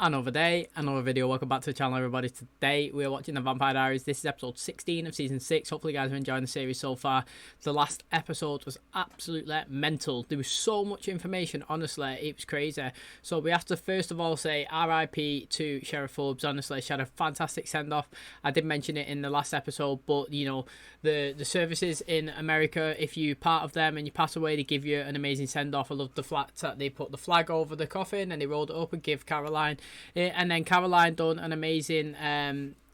Another day, another video. Welcome back to the channel, everybody. Today we are watching the Vampire Diaries. This is episode 16 of season 6. Hopefully you guys are enjoying the series so far. The last episode was absolutely mental. There was so much information, honestly, it was crazy. So we have to first of all say RIP to Sheriff Forbes. Honestly, she had a fantastic send-off. I did mention it in the last episode, but you know, the services in America, if you're part of them and you pass away, they give you an amazing send-off. I love the fact that they put the flag over the coffin and they rolled it up and give Caroline. And then Caroline done an amazing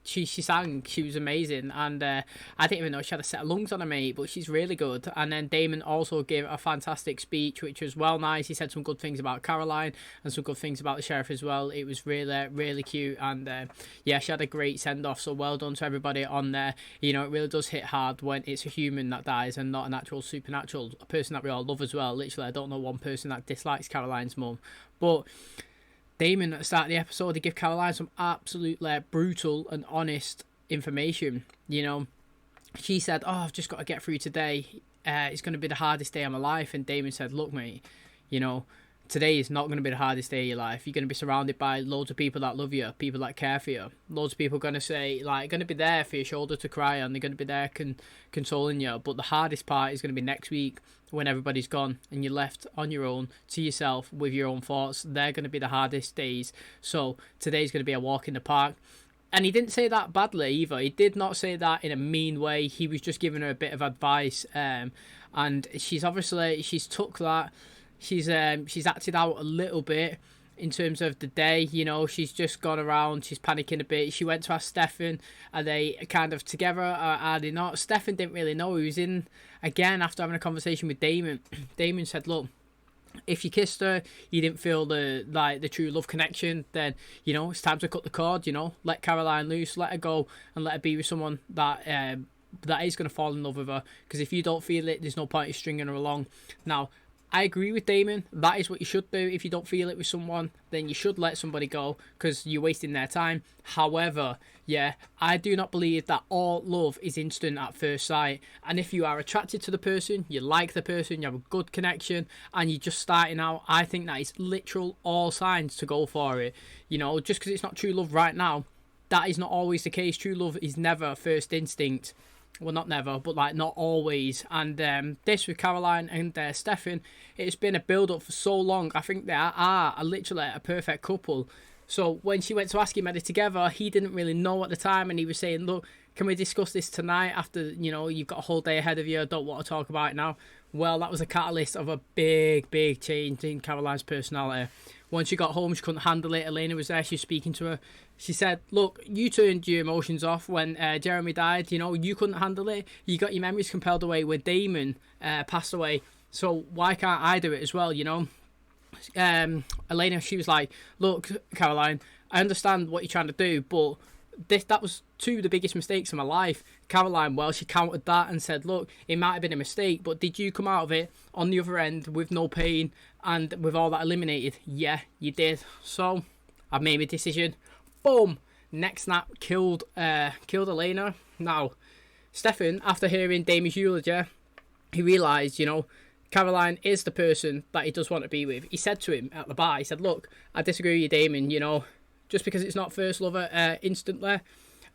she sang, she was amazing, and I didn't even know she had a set of lungs on her, mate, but she's really good. And then Damon also gave a fantastic speech, which was well nice. He said some good things about Caroline and some good things about the sheriff as well. It was really cute, and yeah, she had a great send-off, so well done to everybody on there. You know, it really does hit hard when it's a human that dies and not an actual supernatural, a person that we all love as well. Literally, I don't know one person that dislikes Caroline's mum, but Damon, at the start of the episode, they give Caroline some absolutely brutal and honest information. You know, she said, "Oh, I've just got to get through today. It's going to be the hardest day of my life." And Damon said, "Look, mate, you know, today is not going to be the hardest day of your life. You're going to be surrounded by loads of people that love you, people that care for you. Loads of people are going to say, like, going to be there for your shoulder to cry on. They're going to be there consoling you. But the hardest part is going to be next week when everybody's gone and you're left on your own to yourself with your own thoughts. They're going to be the hardest days. So today's going to be a walk in the park." And he didn't say that badly either. He did not say that in a mean way. He was just giving her a bit of advice. And she's took that. She's acted out a little bit in terms of the day. You know, she's just gone around, she's panicking a bit. She went to ask Stefan, are they kind of together or are they not? Stefan didn't really know. He was in, again, after having a conversation with Damon. Damon said, look, if you kissed her, you didn't feel the true love connection, then, you know, it's time to cut the cord, you know. Let Caroline loose, let her go and let her be with someone that is going to fall in love with her. Because if you don't feel it, there's no point in stringing her along. Now, I agree with Damon. That is what you should do. If you don't feel it with someone, then you should let somebody go because you're wasting their time. However, yeah, I do not believe that all love is instant at first sight. And if you are attracted to the person, you like the person, you have a good connection, and you're just starting out, I think that is literal all signs to go for it. You know, just because it's not true love right now, that is not always the case. True love is never first instinct. Well, not never, but like not always. And this with Caroline and Stefan, it's been a build-up for so long. I think they are literally a perfect couple. So when she went to ask him, are they together, he didn't really know at the time, and he was saying, look, can we discuss this tonight after, you know, you've got a whole day ahead of you, I don't want to talk about it now. Well, that was a catalyst of a big change in Caroline's personality. Once she got home, she couldn't handle it. Elena was there, she was speaking to her. She said, look, you turned your emotions off when Jeremy died. You know, you couldn't handle it. You got your memories compelled away when Damon passed away. So why can't I do it as well, you know? Elena, she was like, look, Caroline, I understand what you're trying to do, but that was two of the biggest mistakes of my life. Caroline, well, she countered that and said, look, it might have been a mistake, but did you come out of it on the other end with no pain and with all that eliminated? Yeah, you did. So I've made my decision. Boom. Next snap, killed Elena. Now, Stefan, after hearing Damon's eulogy, he realised, you know, Caroline is the person that he does want to be with. He said to him at the bar, he said, look, I disagree with you, Damon, you know, just because it's not first lover instantly,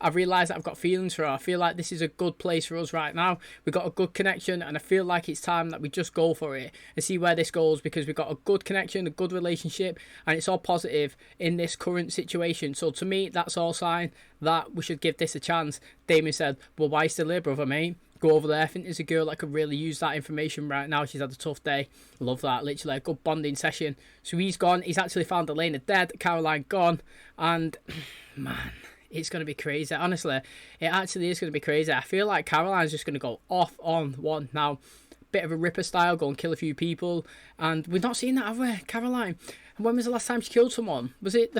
I've realised that I've got feelings for her. I feel like this is a good place for us right now. We've got a good connection, and I feel like it's time that we just go for it and see where this goes, because we've got a good connection, a good relationship, and it's all positive in this current situation. So to me, that's all sign that we should give this a chance. Damon said, well, why are you still here, brother, mate? Go over there. I think there's a girl that could really use that information right now. She's had a tough day. Love that. Literally a good bonding session. So he's gone. He's actually found Elena dead. Caroline gone. And, man, it's going to be crazy. Honestly, it actually is going to be crazy. I feel like Caroline's just going to go off on one now. Bit of a Ripper style, go and kill a few people. And we've not seen that, have we, Caroline? And when was the last time she killed someone? Was it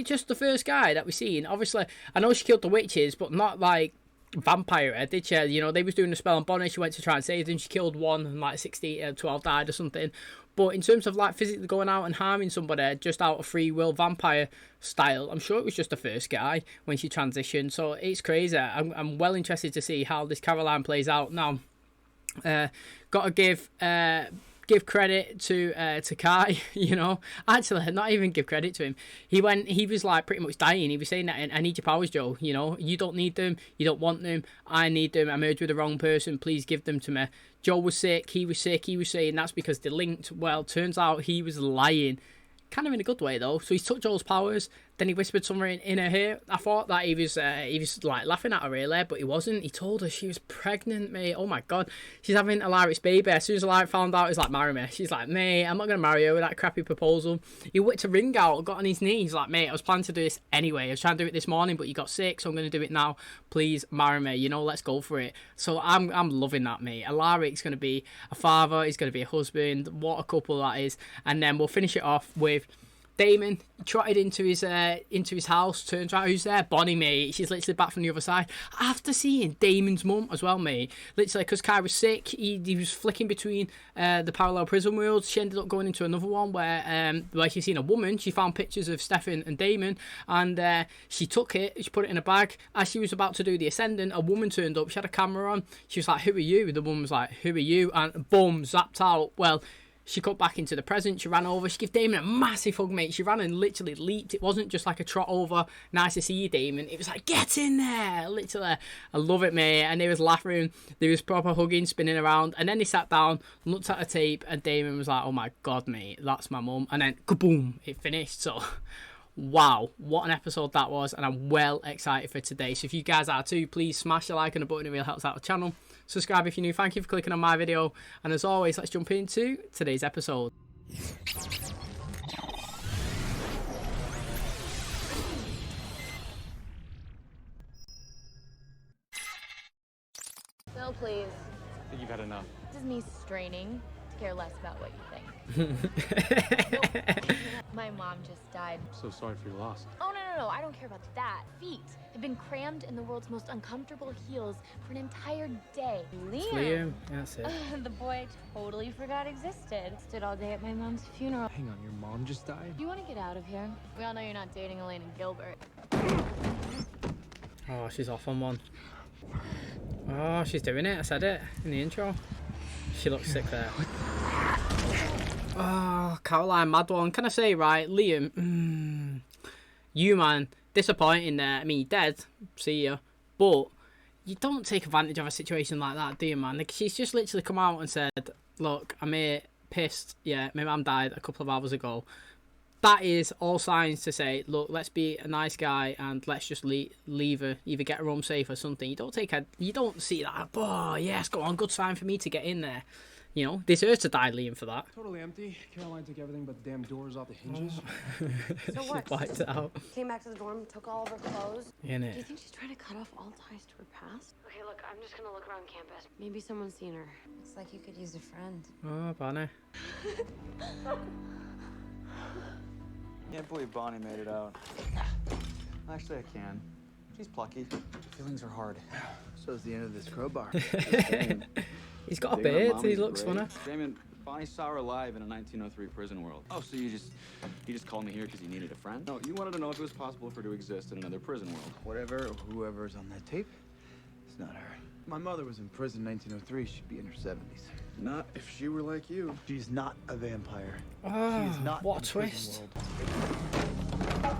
just the first guy that we seen? Obviously, I know she killed the witches, but not like vampire, did she? You know, they was doing a spell on Bonnie. She went to try and save them. She killed one, and like 12 died or something. But in terms of like physically going out and harming somebody just out of free will vampire style, I'm sure it was just the first guy when she transitioned. So it's crazy. I'm well interested to see how this Caroline plays out now. Got to give give credit to Kai, you know. Actually, not even give credit to him. He was like pretty much dying. He was saying that, I need your powers, Joe. You know, you don't need them. You don't want them. I need them. I merged with the wrong person. Please give them to me. Joe was sick. He was sick. He was saying that's because they linked. Well, turns out he was lying. Kind of in a good way though. So he took Joel's powers, then he whispered something in her ear. I thought that he was like laughing at her really, but he wasn't. He told her she was pregnant, mate. Oh my god, she's having Alaric's baby. As soon as Alaric found out, he's like, marry me. She's like, mate, I'm not gonna marry her with that crappy proposal. He whipped a ring out, got on his knees, like, mate, I was planning to do this anyway. I was trying to do it this morning, but you got sick, so I'm gonna do it now. Please marry me. You know, let's go for it. So I'm loving that, mate. Alaric's gonna be a father. He's gonna be a husband. What a couple that is. And then we'll finish it off with Damon trotted into his house, turns around, who's there? Bonnie, mate. She's literally back from the other side. After seeing Damon's mum as well, mate. Literally, because Kai was sick, he was flicking between the parallel prison worlds. She ended up going into another one where she's seen a woman. She found pictures of Stefan and Damon, and she took it, she put it in a bag. As she was about to do the ascendant, a woman turned up. She had a camera on. She was like, who are you? The woman was like, who are you? And boom, zapped out. Well, she cut back into the present. She ran over. She gave Damon a massive hug, mate. She ran and literally leaped. It wasn't just like a trot over. Nice to see you, Damon. It was like, get in there. Literally. I love it, mate. And they was laughing. There was proper hugging, spinning around. And then they sat down, looked at a tape, and Damon was like, oh my God, mate, that's my mum. And then, kaboom, it finished. So, wow, what an episode that was. And I'm well excited for today. So if you guys are too, please smash the like and the button. It really helps out the channel. Subscribe if you're new. Thank you for clicking on my video. And as always, let's jump into today's episode. No, please. I think you've had enough. This is me straining to care less about what you think. My mom just died. I'm so sorry for your loss. Oh, no, I don't care about that. Feet have been crammed in the world's most uncomfortable heels for an entire day. Liam. Yeah, that's it. The boy I totally forgot existed. Stood all day at my mom's funeral. Hang on, your mom just died? You want to get out of here? We all know you're not dating Elaine and Gilbert. Oh, she's off on one. Oh, she's doing it. I said it in the intro. She looks sick there. Oh, Caroline, mad one. Can I say, right, Liam, you, man, disappointing there. I mean, you're dead, see ya. But you don't take advantage of a situation like that, do you, man? Like, she's just literally come out and said, look, I'm here, pissed. Yeah, my mum died a couple of hours ago. That is all signs to say, look, let's be a nice guy and let's just leave her, either get her home safe or something. You don't see that. Oh, yes, go on, good sign for me to get in there. You know, deserves to die, Liam, for that. Totally empty. Caroline took everything but the damn doors off the hinges. Oh. So She what? wiped it out. Came back to the dorm, took all of her clothes. In Do it. you think she's trying to cut off all ties to her past? Okay, look, I'm just gonna look around campus. Maybe someone's seen her. Looks like you could use a friend. Oh, Bonnie. Can't believe Bonnie made it out. Actually, I can. She's plucky. Feelings are hard. So's the end of this crowbar. He's got a Digging up beard. He mommy's looks grave. funny. Damon, Bonnie saw her alive in a 1903 prison world. Oh, so you just called me here because you needed a friend? No, you wanted to know if it was possible for her to exist in another prison world. Whatever or whoever's on that tape, it's not her. My mother was in prison in 1903. She'd be in her 70s. Not if she were like you. She's not a vampire. Oh, She is not what a in the prison twist. world.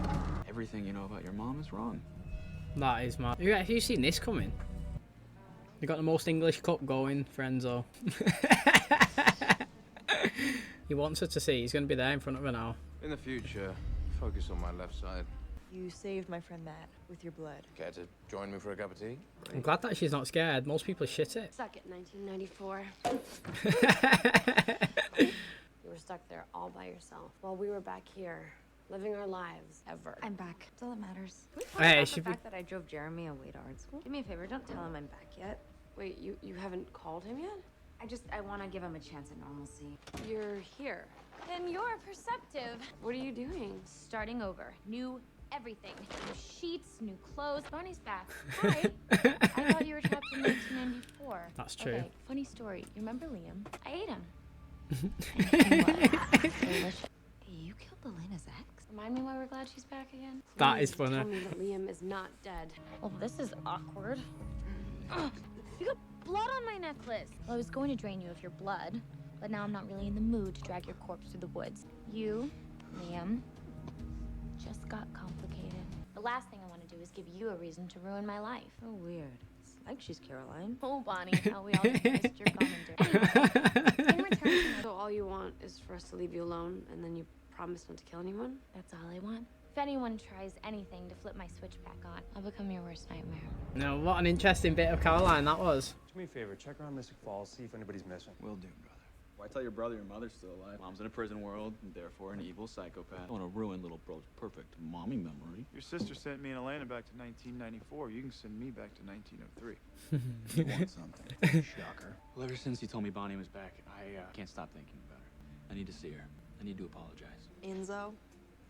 Everything you know about your mom is wrong. That is mad. Have you seen this coming? You got the most English cup going, Frenzo. He wants her to see. He's going to be there in front of her now. In the future, focus on my left side. You saved my friend Matt with your blood. Care to join me for a cup of tea? I'm glad that she's not scared. Most people shit it. Stuck at 1994. You were stuck there all by yourself while we were back here, living our lives ever. I'm back. That's all that matters. Can we talk Hey, about should the we- fact that I drove Jeremy away to art school? Do me a favor, don't tell him I'm back yet. Wait, you haven't called him yet? I want to give him a chance at normalcy. You're here. Then you're perceptive. What are you doing? Starting over. New everything. New sheets, new clothes. Bonnie's back. Hi. I thought you were trapped in 1994. That's true. Okay, funny story. You remember Liam? I ate him. You killed Elena's ex? Remind me why we're glad she's back again? That is Please funny. Tell me that Liam is not dead. Well, this is awkward. Ugh, you got blood on my necklace. Well, I was going to drain you of your blood, but now I'm not really in the mood to drag your corpse through the woods. You, Liam, just got complicated. The last thing I want to do is give you a reason to ruin my life. So weird. It's like she's Caroline. Oh, Bonnie, how we all just missed your commentary. Anyway, in return, So all you want is for us to leave you alone, and then you promise not to kill anyone? that's all I want. If anyone tries anything to flip my switch back on, I'll become your worst nightmare. No, what an interesting bit of Caroline that was. Do me a favor, check around Mystic Falls, see if anybody's missing. Will do, brother. Why tell your brother your mother's still alive? Mom's in a prison world, and therefore an evil psychopath. I want to ruin little bro's perfect mommy memory. Your sister sent me and Elena back to 1994. You can send me back to 1903. You want something? Shocker. Well, ever since you told me Bonnie was back, I can't stop thinking about her. I need to see her. I need to apologize. Enzo,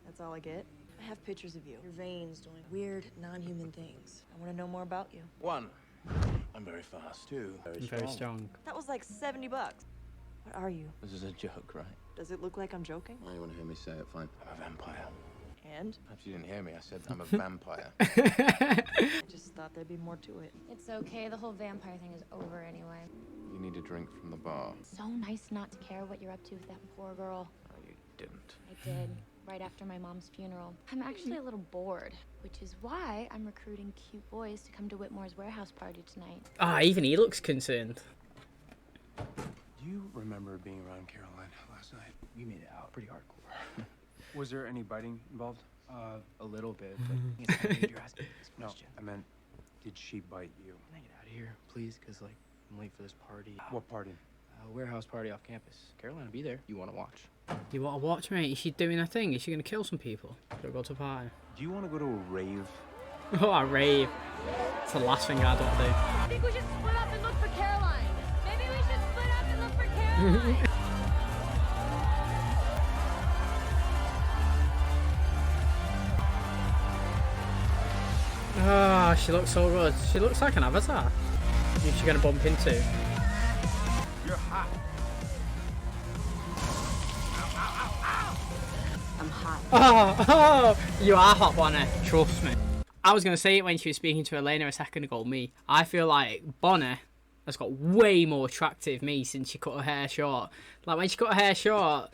that's all I get. I have pictures of you. Your veins doing weird, non-human things. I want to know more about you. 1, I'm very fast. 2, Very strong. That was like $70. What are you? This is a joke, right? Does it look like I'm joking? Well, you want to hear me say it? Fine. I'm a vampire. And? Perhaps you didn't hear me. I said I'm a vampire. I just thought there'd be more to it. It's okay, the whole vampire thing is over anyway. You need a drink from the bar. So nice not to care what you're up to with that poor girl. Oh, you didn't. I did, right after my mom's funeral. I'm actually a little bored, which is why I'm recruiting cute boys to come to Whitmore's warehouse party tonight. Ah, even he looks concerned. Do you remember being around Caroline last night? We made it out pretty hardcore. Was there any biting involved? A little bit, but it's not you're asking this No, question. I meant, did she bite you? Can I get out of here, please? Because, like, I'm late for this party. What party? Warehouse party off campus. Caroline will be there. You want to watch? You want to watch, mate? Is she doing a thing? Is she going to kill some people? She'll go to a party. Do you want to go to a rave? Oh, I rave. It's the last thing I'd want to do. I think we should split up and look for Caroline. Maybe we should split up and look for Caroline. Oh, she looks so good. She looks like an avatar. Who's she going to bump into? You're hot. I'm hot. Oh, you are hot, Bonnie. Trust me. I was going to say it when she was speaking to Elena a second ago, me. I feel like Bonnie has got way more attractive me since she cut her hair short. Like, when she cut her hair short,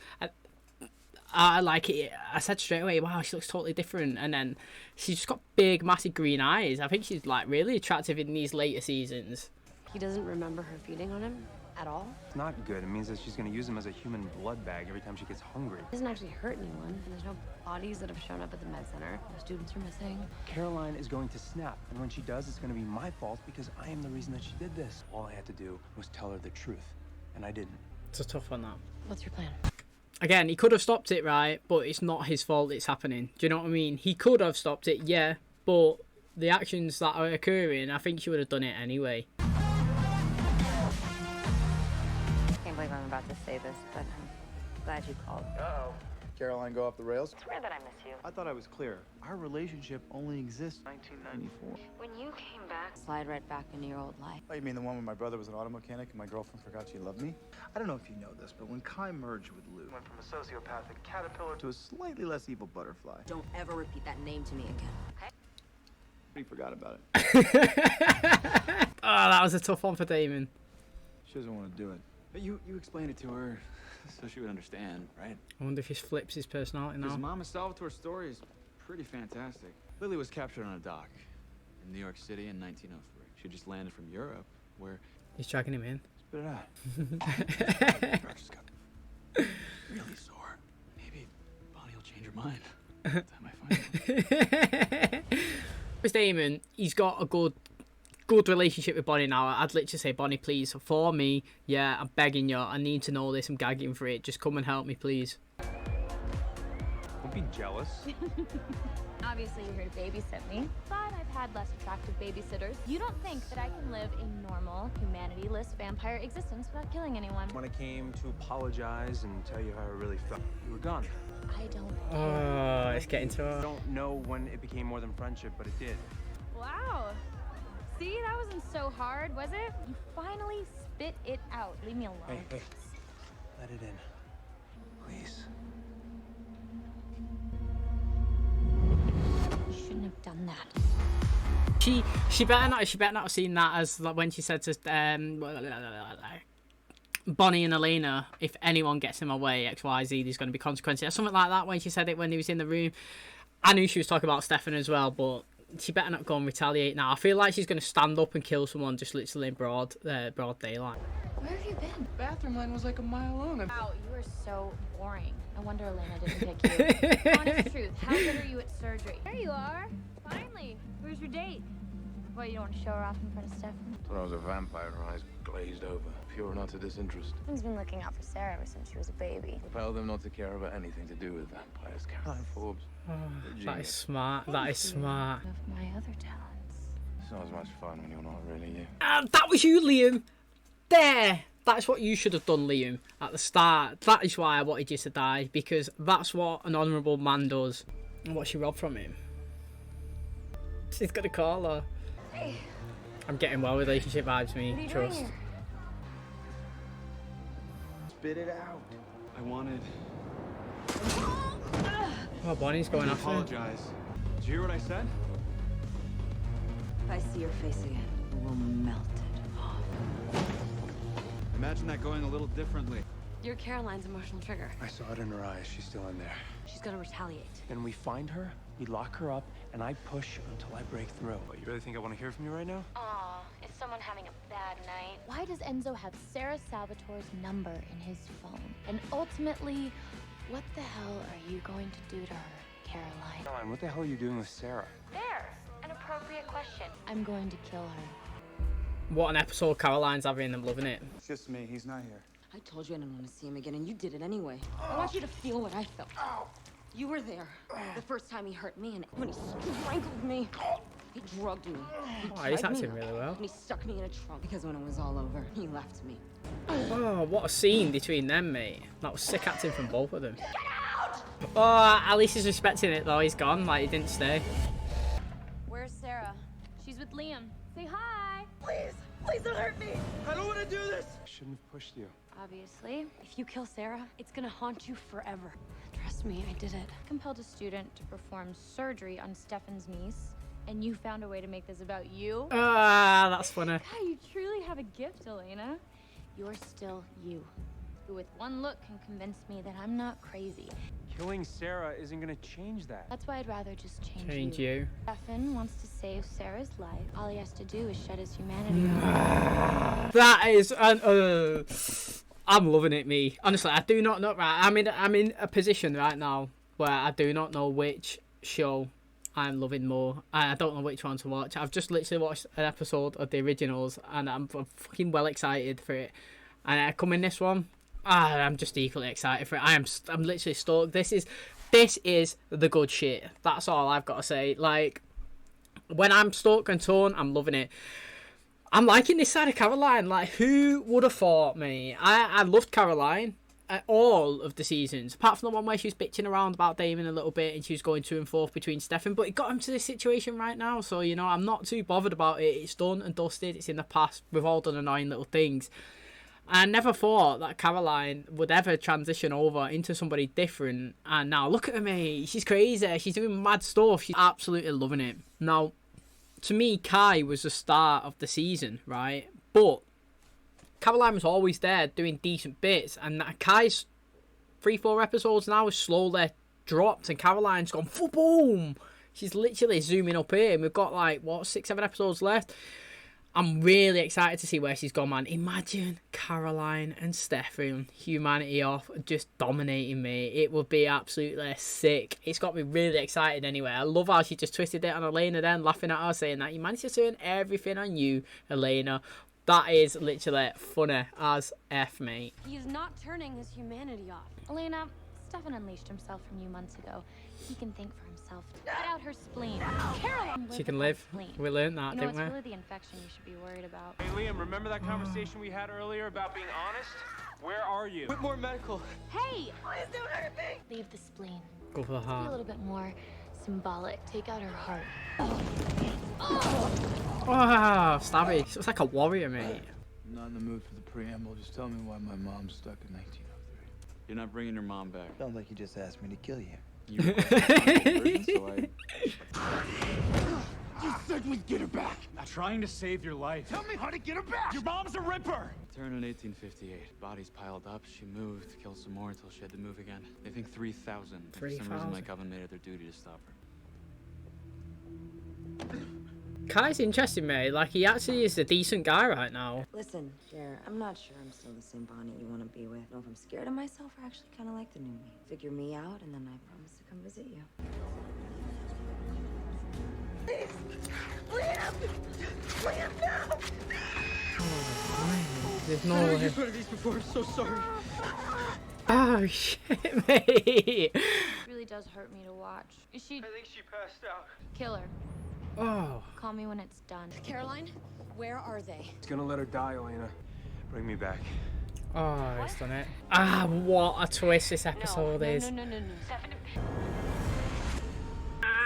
I like it. I said straight away, wow, she looks totally different. And then she's just got big, massive green eyes. I think she's, like, really attractive in these later seasons. He doesn't remember her feeding on him at all. It's not good. It means that she's going to use him as a human blood bag every time she gets hungry. He doesn't actually hurt anyone, and there's no bodies that have shown up at the med center. No students are missing. Caroline is going to snap, and when she does, it's going to be my fault because I am the reason that she did this. All I had to do was tell her the truth, and I didn't. It's a tough one, that. What's your plan? Again, he could have stopped it, right? But it's not his fault it's happening. Do you know what I mean? He could have stopped it, yeah. But the actions that are occurring, I think she would have done it anyway. I can't believe I'm about to say this, but I'm glad you called. Uh-oh. Caroline go off the rails? It's weird that I miss you. I thought I was clear. Our relationship only exists 1994. When you came back, slide right back into your old life. Oh, you mean the one when my brother was an auto mechanic and my girlfriend forgot she loved me? I don't know if you know this, but when Kai merged with Lou, went from a sociopathic caterpillar to a slightly less evil butterfly. Don't ever repeat that name to me again. Okay? He forgot about it. Oh, that was a tough one for Damon. She doesn't want to do it. But you explained it to her so she would understand, right? I wonder if he flips his personality Because now. Mama Salvatore's story is pretty fantastic. Lily was captured on a dock in New York City in 1903. She just landed from Europe, where... He's dragging him in. Spit it out. Her just got really sore. Maybe Bonnie will change her mind. By the time I find her. With Damon, he's got a good relationship with Bonnie now. I'd literally say, Bonnie, please, for me, yeah, I'm begging you. I need to know this. I'm gagging for it. Just come and help me, please. Don't be jealous. Obviously, you're here to babysit me, but I've had less attractive babysitters. You don't think that I can live a normal, humanity-less vampire existence without killing anyone? When I came to apologize and tell you how I really felt, you were gone. I don't Oh, it's getting to I her. don't know when it became more than friendship, but it did. Wow. See, that wasn't so hard, was it? You finally spit it out. Leave me alone. Hey, let it in, please. You shouldn't have done that. She better not have seen that as like when she said to Bonnie and Elena, if anyone gets in my way, XYZ, there's going to be consequences. Or something like that when she said it when he was in the room. I knew she was talking about Stefan as well, but she better not go and retaliate now. I feel like she's going to stand up and kill someone just literally in broad daylight. Where have you been? Bathroom line was like a mile long. Wow, you are so boring. No wonder Elena didn't pick you. Honest truth, how good are you at surgery? There you are. Finally. Where's your date? What, you don't want to show her off in front of Stefan? Thought I was a vampire, her eyes glazed over. Pure and utter disinterest. Stefan's been looking out for Sarah ever since she was a baby. Compelled them not to care about anything to do with vampires. Caroline Forbes. That is smart. That is smart. Of my other talents. It's not as much fun when you're not really you. That was you, Liam. There. That's what you should have done, Liam, at the start. That is why I wanted you to die, because that's what an honourable man does. And what she robbed from him. She's gonna call her. Hey. I'm getting well relationship vibes, me. What are you Trust. doing here? Spit it out. I wanted. Oh, Bonnie's going I after him. apologize. Did you hear what I said? If I see your face again, it will melt it off. Imagine that going a little differently. You're Caroline's emotional trigger. I saw it in her eyes. She's still in there. She's gonna retaliate. Then we find her, we lock her up, and I push until I break through. What, you really think I want to hear from you right now? Aw, is someone having a bad night? Why does Enzo have Sarah Salvatore's number in his phone? And ultimately, what the hell are you going to do to her, Caroline? Caroline, what the hell are you doing with Sarah? There, an appropriate question. I'm going to kill her. What an episode Caroline's having. I'm loving it. It's just me. He's not here. I told you I didn't want to see him again, and you did it anyway. I want you to feel what I felt. You were there the first time he hurt me, and when he strangled me, he drugged me. He Oh, he's tied me acting up, really well. And he stuck me in a trunk because when it was all over, he left me. Oh, what a scene between them, mate. That was sick acting from both of them. Oh, at least he's respecting it, though. He's gone, like, he didn't stay. Where's Sarah? She's with Liam. Say hi. Please, please don't hurt me. I don't want to do this! I shouldn't have pushed you. Obviously. If you kill Sarah, it's gonna haunt you forever. Trust me, I did it. Compelled a student to perform surgery on Stefan's niece, and you found a way to make this about you? Ah, that's funny. God, you truly have a gift, Elena. You're still you, who with one look can convince me that I'm not crazy. Killing Sarah isn't gonna change that. That's why I'd rather just Change you. Stefan wants to save Sarah's life. All he has to do is shed his humanity off. That is an. I'm loving it, me. Honestly, I do not know. Right, I'm in a position right now where I do not know which show I'm loving more. I don't know which one to watch. I've just literally watched an episode of the originals, and I'm fucking well excited for it. And I come in this one, I'm just equally excited for it. I'm literally stoked. This is the good shit. That's all I've got to say. Like, when I'm stoked and torn, I'm loving it. I'm liking this side of Caroline. Like, who would have thought, me? I loved Caroline at all of the seasons, apart from the one where she was bitching around about Damon a little bit and she was going to and forth between Stefan, but it got him to this situation right now, so, you know, I'm not too bothered about it. It's done and dusted. It's in the past. We've all done annoying little things. I never thought that Caroline would ever transition over into somebody different, and now look at her, mate. She's crazy. She's doing mad stuff. She's absolutely loving it. Now, to me, Kai was the start of the season, right? But Caroline was always there doing decent bits, and Kai's 3-4 episodes now has slowly dropped, and Caroline's gone full boom. She's literally zooming up here, and we've got like, what, 6-7 episodes left. I'm really excited to see where she's gone, man. Imagine Caroline and Stefan, humanity off, just dominating me. It would be absolutely sick. It's got me really excited anyway. I love how she just twisted it on Elena then, laughing at her, saying that you managed to turn everything on you, Elena. That is literally funny as F, mate. He's not turning his humanity off. Elena, Stefan unleashed himself from you months ago. He can think for himself. Get out her spleen. Caroline, She can live. We learned that, You know, didn't it's we? really the infection you should be worried about. Hey, Liam, remember that conversation we had earlier about being honest? Where are you? Whitmore Medical. Hey! Please don't hurt me. Leave the spleen. Go for the Be a heart. little bit more symbolic. Take out her heart. Oh, stabby. She looks like a warrior, mate. I'm not in the mood for the preamble. Just tell me why my mom's stuck in 1903. You're not bringing your mom back. Sounds like you just asked me to kill you. You requested my version, so I... You said we'd get her back. trying to save your life. Tell me how to get her back! Your mom's a ripper! Returned in 1858. Bodies piled up. She moved, killed some more until she had to move again. They think 3,000. For some reason, my coven made it their duty to stop her. Kai's interesting, mate. Like, he actually is a decent guy right now. Listen, Jer, I'm not sure I'm still the same Bonnie you want to be with. I don't know if I'm scared of myself or actually kind of like the new me. Figure me out, and then I promise to come visit you. There's no way. I've used these before. I'm so sorry. Oh, shit, mate. It really does hurt me to watch. Is she? I think she passed out. Kill her. Oh. Call me when it's done. Caroline, where are they? He's gonna let her die, Elena. Bring me back. Oh, he's done it. Ah, what a twist this episode is. No.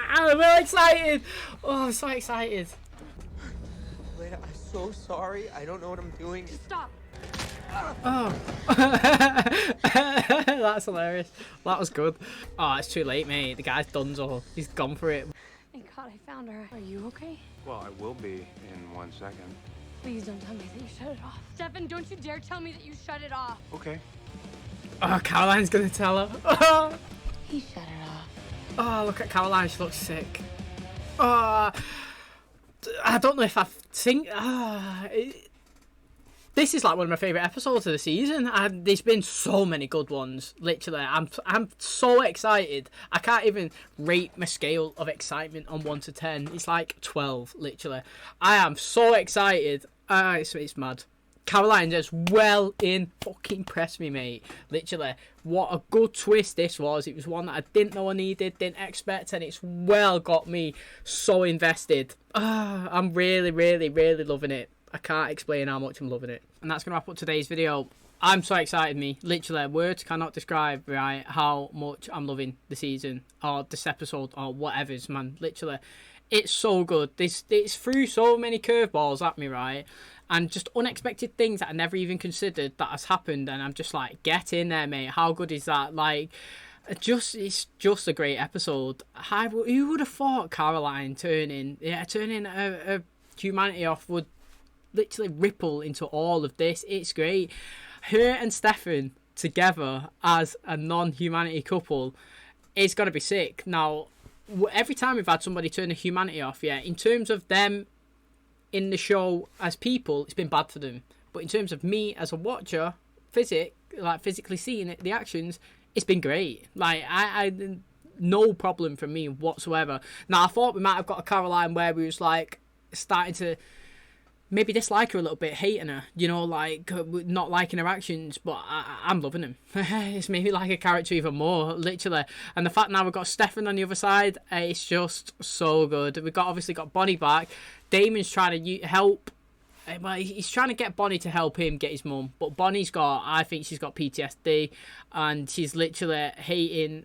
I'm really excited. Oh, I'm so excited. Elena, I'm so sorry. I don't know what I'm doing. Stop. Oh. That's hilarious. That was good. Oh, it's too late, mate. The guy's donezo. He's gone for it. Thank God I found her. Are you okay? Well, I will be in 1 second. Please don't tell me that you shut it off. Stefan, don't you dare tell me that you shut it off. Okay. Oh, Caroline's gonna tell her. Oh, He shut it off. oh, look at Caroline. She looks sick. Oh, I don't know if I think. This is like one of my favourite episodes of the season. There's been so many good ones. Literally, I'm so excited. I can't even rate my scale of excitement on 1 to 10. It's like 12, literally. I am so excited. It's mad. Caroline just well in fucking pressed me, mate. Literally, what a good twist this was. It was one that I didn't know I needed, didn't expect, and it's well got me so invested. I'm really, really, really loving it. I can't explain how much I'm loving it. And that's going to wrap up today's video. I'm so excited, me. Literally, words cannot describe, right, how much I'm loving the season or this episode or whatever's, man. Literally, it's so good. It's threw so many curveballs at me, right? And just unexpected things that I never even considered that has happened. And I'm just like, get in there, mate. How good is that? Like, it's just a great episode. Who would have thought Caroline turning a humanity off would literally ripple into all of this? It's great. Her and Stefan together as a non-humanity couple is going to be sick. Now, every time we've had somebody turn a humanity off, yeah, in terms of them in the show as people, it's been bad for them. But in terms of me as a watcher, physically seeing it, the actions, it's been great. Like, I no problem from me whatsoever. Now, I thought we might have got a Caroline where we was like starting to maybe dislike her a little bit, hating her, you know, like not liking her actions, but I'm loving him. It's maybe like a character even more, literally. And the fact now we've got Stefan on the other side, it's just so good. We've obviously got Bonnie back. Damon's trying to help. Well, he's trying to get Bonnie to help him get his mum, but I think she's got PTSD, and she's literally hating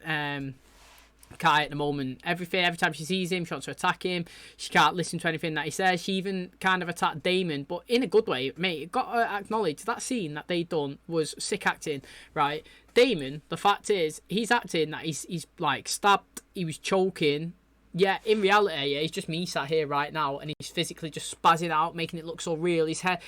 Kai at the moment. Every time she sees him, she wants to attack him. She can't listen to anything that he says. She even kind of attacked Damon, but in a good way, mate. Got to acknowledge that scene that they done was sick acting, right? Damon, the fact is, he's acting that he's like stabbed, he was choking. Yeah, in reality, yeah, he's just me sat here right now, and he's physically just spazzing out, making it look so real. His head,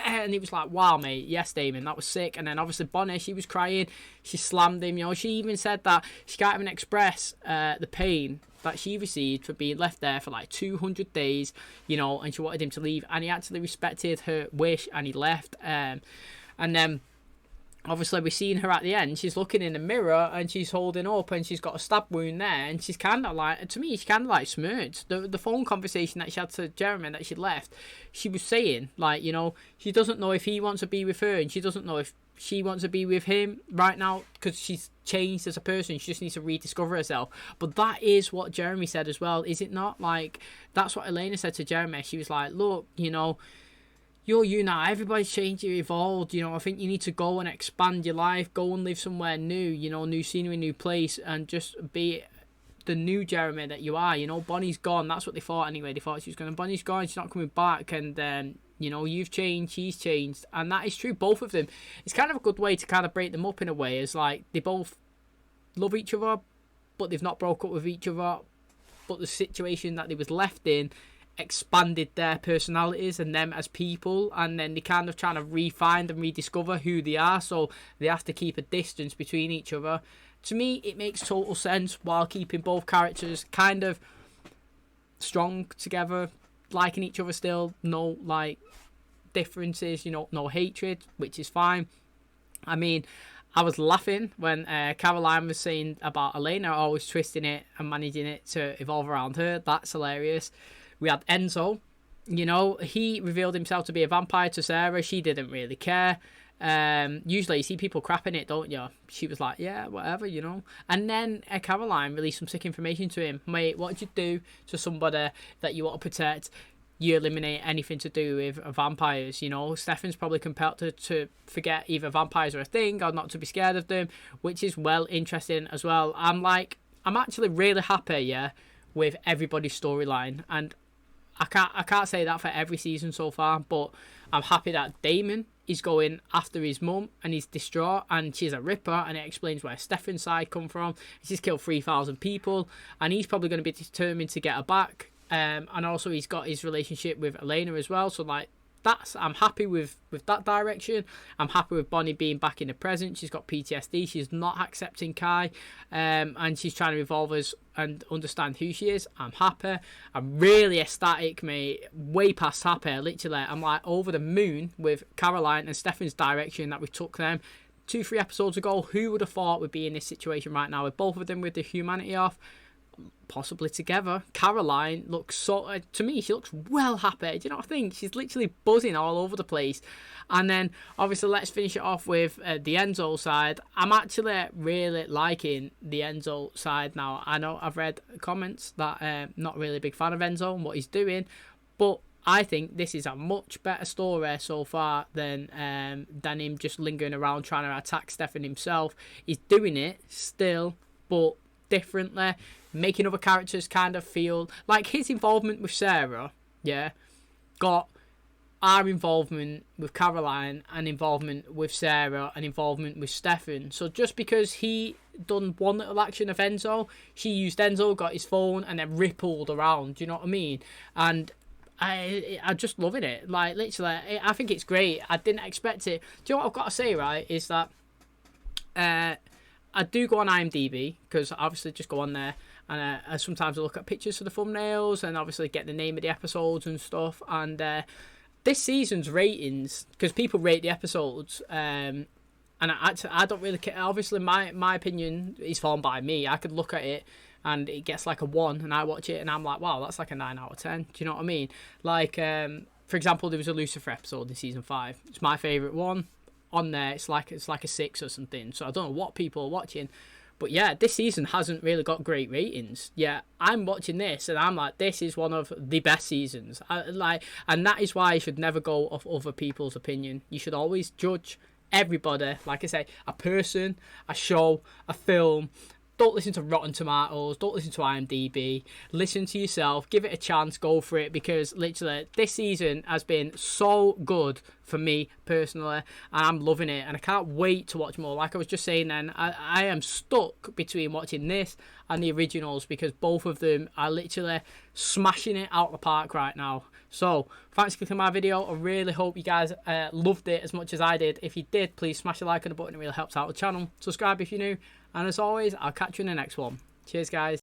and he was like, wow, mate, yes, Damon, that was sick. And then obviously Bonnie, she was crying, she slammed him, you know. She even said that she can't even express the pain that she received for being left there for like 200 days, you know, and she wanted him to leave, and he actually respected her wish, and he left. And then obviously we've seen her at the end, she's looking in the mirror and she's holding up and she's got a stab wound there, and she's kind of like, to me, she kind of like smirked. The phone conversation that she had to Jeremy that she left, she was saying, like, you know, she doesn't know if he wants to be with her, and she doesn't know if she wants to be with him right now because she's changed as a person. She just needs to rediscover herself. But that is what Jeremy said as well, is it not? Like, that's what Elena said to Jeremy. She was like, look, you know, you're you now, everybody's changed, you're evolved, you know, I think you need to go and expand your life, go and live somewhere new, you know, new scenery, new place, and just be the new Jeremy that you are, you know. Bonnie's gone, that's what they thought anyway, they thought she was going to, Bonnie's gone, she's not coming back, and you know, you've changed, she's changed, and that is true, both of them. It's kind of a good way to kind of break them up in a way, as like, they both love each other, but they've not broke up with each other, but the situation that they was left in expanded their personalities and them as people, and then they kind of trying to refine and rediscover who they are, so they have to keep a distance between each other. To me, it makes total sense while keeping both characters kind of strong together, liking each other still, no like differences, you know, no hatred, which is fine. I mean, I was laughing when Caroline was saying about Elena always twisting it and managing it to evolve around her. That's hilarious. We had Enzo, you know, he revealed himself to be a vampire to Sarah. She didn't really care. Usually you see people crapping it, don't you? She was like, yeah, whatever, you know. And then Caroline released some sick information to him. Mate, what did you do to somebody that you want to protect? You eliminate anything to do with vampires, you know. Stefan's probably compelled to forget either vampires are a thing or not to be scared of them, which is well interesting as well. I'm actually really happy, yeah, with everybody's storyline, and I can't say that for every season so far, but I'm happy that Damon is going after his mum and he's distraught, and she's a ripper, and it explains where Stefan's side come from. He's killed 3,000 people, and he's probably going to be determined to get her back. And also he's got his relationship with Elena as well, so like I'm happy with that direction. I'm happy with Bonnie being back in the present. She's got PTSD. She's not accepting Kai, and she's trying to evolve us and understand who she is. I'm happy. I'm really ecstatic, mate. Way past happy. Literally, I'm like over the moon with Caroline and Stefan's direction that we took them 2-3 episodes ago. Who would have thought we'd be in this situation right now with both of them with the humanity off? Possibly together. Caroline looks so, to me, she looks well happy. Do you know what I think? She's literally buzzing all over the place. And then obviously let's finish it off with the Enzo side. I'm actually really liking the Enzo side now. I know I've read comments that not really a big fan of Enzo and what he's doing, but I think this is a much better story so far than him just lingering around trying to attack Stefan himself. He's doing it still, but differently, making other characters kind of feel like his involvement with Sarah, yeah, got our involvement with Caroline and involvement with Sarah and involvement with Stefan. So just because he done one little action of Enzo, she used Enzo, got his phone, and then rippled around. Do you know what I mean? And I just loving it. Like literally, I think it's great. I didn't expect it. Do you know what I've got to say? Right, is that I do go on IMDb, because obviously just go on there, and sometimes I look at pictures for the thumbnails and obviously get the name of the episodes and stuff. And this season's ratings, because people rate the episodes, and I don't really care. Obviously my opinion is formed by me. I could look at it and it gets like a 1, and I watch it and I'm like, wow, that's like a 9 out of 10. Do you know what I mean? Like for example, there was a Lucifer episode in season 5. It's my favourite one. On there, it's like a 6 or something. So I don't know what people are watching, but yeah, this season hasn't really got great ratings. Yeah, I'm watching this and I'm like, this is one of the best seasons. And that is why you should never go off other people's opinion. You should always judge everybody, like I say, a person, a show, a film. Don't listen to Rotten Tomatoes. Don't listen to IMDb. Listen to yourself. Give it a chance. Go for it. Because literally, this season has been so good for me personally. And I'm loving it. And I can't wait to watch more. Like I was just saying then, I am stuck between watching this and the originals. Because both of them are literally smashing it out the park right now. So, thanks for clicking my video. I really hope you guys loved it as much as I did. If you did, please smash the like on the button. It really helps out the channel. Subscribe if you're new. And as always, I'll catch you in the next one. Cheers, guys.